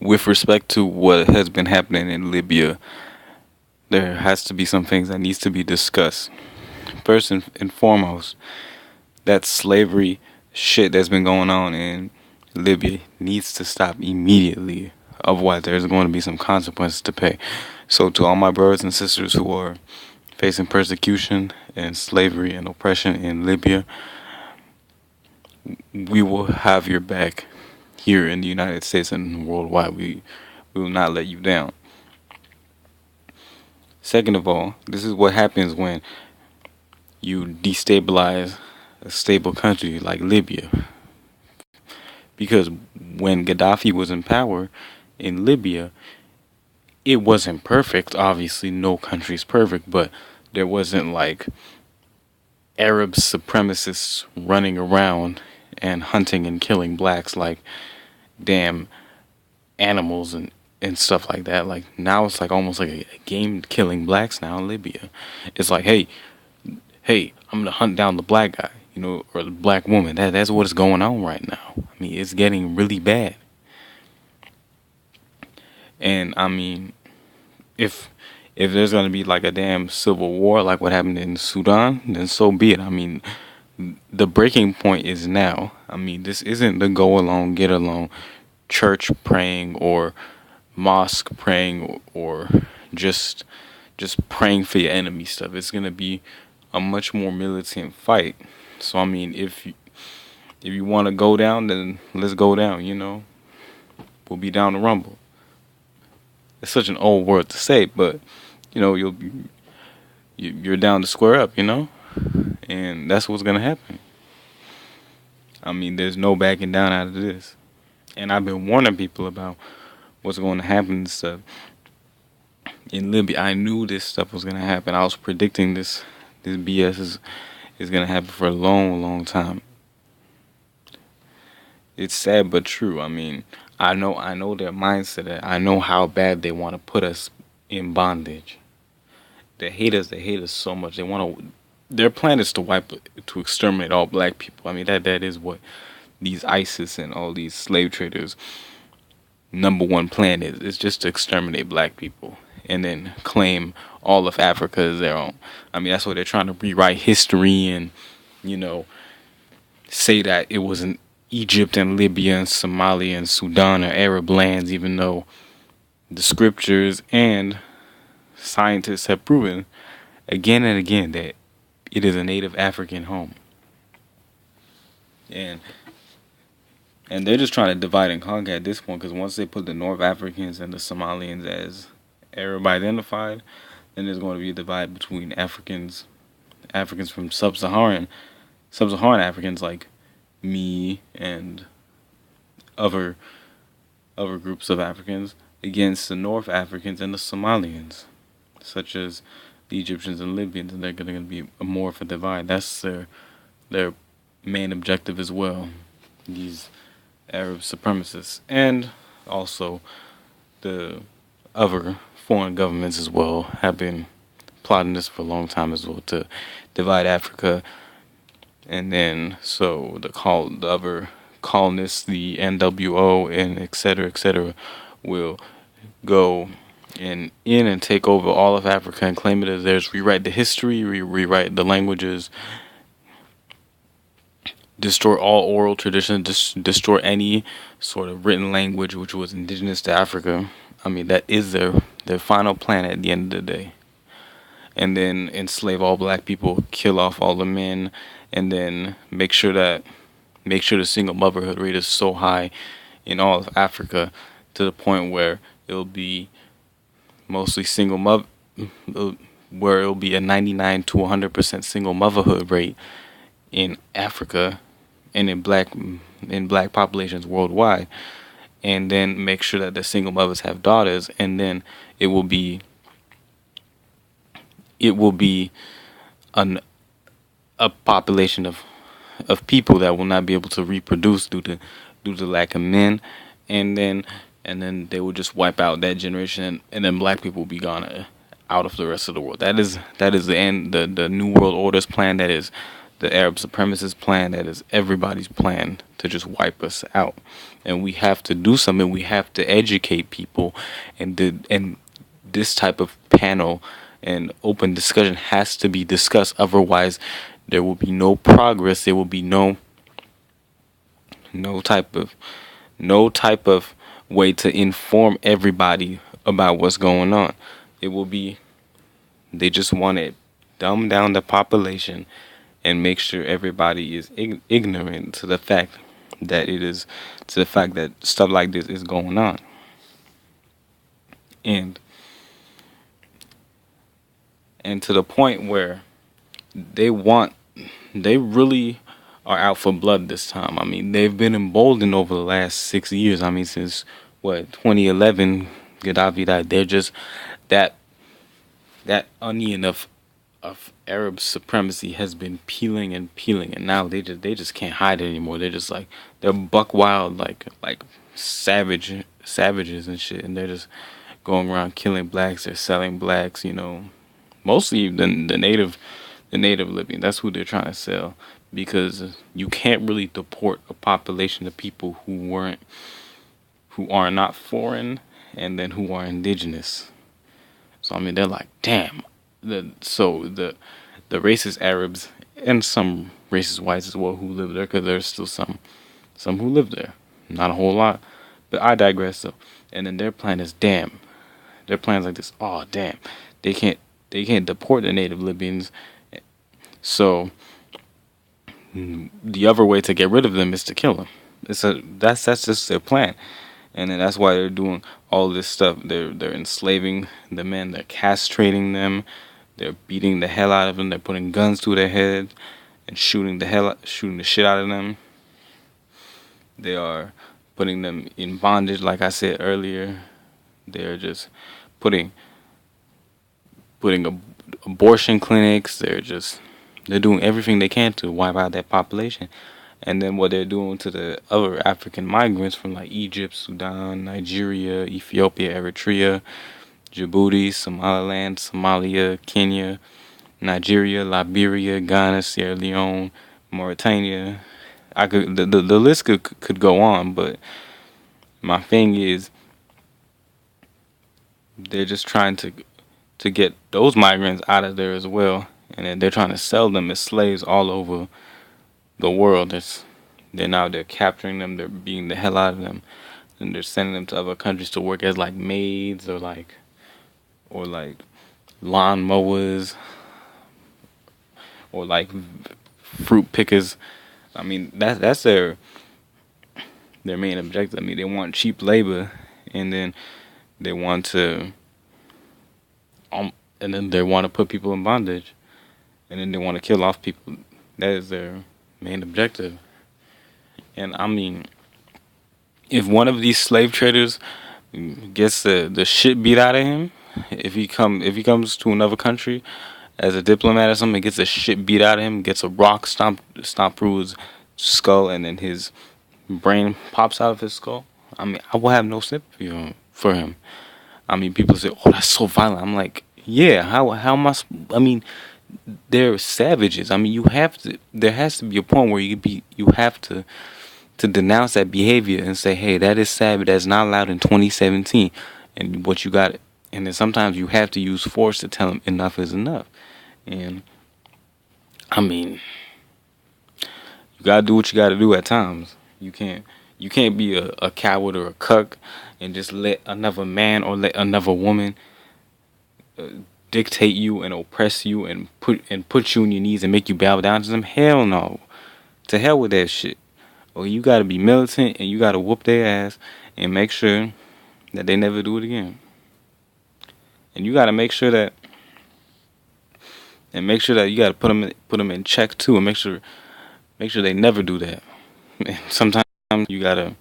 with respect to what has been happening in Libya, there has to be some things that needs to be discussed. First and foremost, that slavery shit that's been going on in Libya needs to stop immediately. Otherwise, there's going to be some consequences to pay. So, to all my brothers and sisters who are facing persecution and slavery and oppression in Libya, we will have your back here in the United States and worldwide. We will not let you down. Second of all, this is what happens when you destabilize a stable country like Libya. Because when Gaddafi was in power in Libya, it wasn't perfect. Obviously, no country's perfect, but there wasn't like Arab supremacists running around and hunting and killing blacks like damn animals and stuff like that. Like now it's like almost like a game killing blacks now in Libya. It's like, hey, I'm gonna hunt down the black guy, or the black woman. That's what is going on right now. I mean, it's getting really bad. And I mean, if there's gonna be like a damn civil war like what happened in Sudan, then so be it. I mean, the breaking point is now. I mean, this isn't the go along, get along, church praying or mosque praying or just praying for your enemy stuff. It's gonna be a much more militant fight. So I mean, if you want to go down, then let's go down. We'll be down to rumble. It's such an old word to say, but you're down to square up. And that's what's gonna happen. I mean, there's no backing down out of this. And I've been warning people about what's going to happen and stuff in Libya. I knew this stuff was gonna happen. I was predicting this BS is gonna happen for a long, long time. It's sad but true. I mean, I know their mindset. I know how bad they want to put us in bondage. They hate us. They hate us so much. They want to. Their plan is to exterminate all black people. I mean, that is what these ISIS and all these slave traders' number one plan is. It's just to exterminate black people and then claim all of Africa as their own. I mean, that's what they're trying to rewrite history and, say that it was in Egypt and Libya and Somalia and Sudan or Arab lands, even though the scriptures and scientists have proven again and again that it is a native African home. And they're just trying to divide and conquer at this point, because once they put the North Africans and the Somalians as Arab identified, then there's going to be a divide between Africans from sub-Saharan Africans like me and other groups of Africans against the North Africans and the Somalians, such as the Egyptians and Libyans, and they're going to be more of a divide. That's their main objective as well. These Arab supremacists, and also the other foreign governments as well, have been plotting this for a long time as well, to divide Africa. And then so the other colonists, the NWO and et cetera, will go in and take over all of Africa and claim it as theirs, rewrite the history, rewrite the languages, destroy all oral tradition, destroy any sort of written language which was indigenous to Africa. I mean, that is their final plan at the end of the day. And then enslave all black people, kill off all the men, and then make sure the single motherhood rate is so high in all of Africa to the point where it'll be mostly where it'll be a 99 to 100% single motherhood rate in Africa and in black populations worldwide, and then make sure that the single mothers have daughters, and then it will be a population of people that will not be able to reproduce due to lack of men, and then they will just wipe out that generation, and then black people will be gone out of the rest of the world. That is the end, the new world order's plan. That is the Arab supremacist plan that is everybody's plan to just wipe us out. And we have to do something. We have to educate people, and this type of panel and open discussion has to be discussed. Otherwise, there will be no progress. There will be no type of no type of way to inform everybody about what's going on. It will be they just want to dumb down the population and make sure everybody is ignorant to the fact that stuff like this is going on. And to the point where they want they really are out for blood this time. I mean, they've been emboldened over the last 6 years. I mean, since what 2011, Gaddafi died. They're just that that onion of Arab supremacy has been peeling and peeling, and now they just can't hide it anymore. They're just like they're buck wild, like savages and shit, and they're just going around killing blacks. They're selling blacks, mostly the native Libyan. That's who they're trying to sell, because you can't really deport a population of people who are not foreign and then who are indigenous. So I mean, they're like, damn. The racist Arabs and some racist whites as well who live there, because there's still some who live there, not a whole lot. But I digress. So, and then their plan is, damn. Their plan's like this. Oh, damn. They can't deport the native Libyans. So the other way to get rid of them is to kill them. That's just their plan. And then that's why they're doing all this stuff. They're enslaving the men. They're castrating them. They're beating the hell out of them. They're putting guns to their head and shooting the shit out of them. They are putting them in bondage, like I said earlier. They're just putting abortion clinics. They're doing everything they can to wipe out that population. And then what they're doing to the other African migrants from like Egypt, Sudan, Nigeria, Ethiopia, Eritrea, Djibouti, Somaliland, Somalia, Kenya, Nigeria, Liberia, Ghana, Sierra Leone, Mauritania. The list could go on, but my thing is they're just trying to get those migrants out of there as well, and then they're trying to sell them as slaves all over the world. They're capturing them, they're beating the hell out of them, and they're sending them to other countries to work as like maids or like lawn mowers or like fruit pickers. I mean, that's their main objective. I mean, they want cheap labor, and then they want to put people in bondage, and then they want to kill off people. That is their main objective. And I mean, if one of these slave traders gets the shit beat out of him, if he comes to another country as a diplomat or something, gets the shit beat out of him, gets a rock stomped through his skull, and then his brain pops out of his skull, I mean, I will have no sympathy for him. I mean, people say, "Oh, that's so violent." I'm like, yeah. How must I mean? They're savages. I mean, there has to be a point where you have to denounce that behavior and say, hey, that is savage. That's not allowed in 2017. And what you got, and then sometimes you have to use force to tell them enough is enough. And I mean, you gotta do what you gotta do at times. You can't be a coward or a cuck and just let another man or let another woman dictate you and oppress you and put you on your knees and make you bow down to them. Hell no. To hell with that shit. Or you gotta be militant and you gotta whoop their ass and make sure that they never do it again. And you gotta make sure that you gotta put them in check too, and make sure they never do that. And sometimes you gotta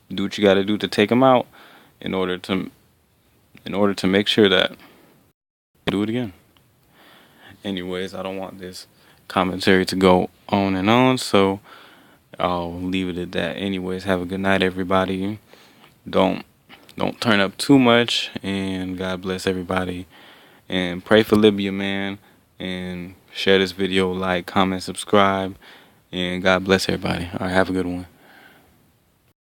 do what you gotta do to take them out in order to make sure that they do it again. Anyways, I don't want this commentary to go on and on, so I'll leave it at that. Anyways, have a good night, everybody. Don't turn up too much, and God bless everybody. And pray for Libya, man. And Share this video, like, comment, subscribe, and God bless everybody. All right, have a good one.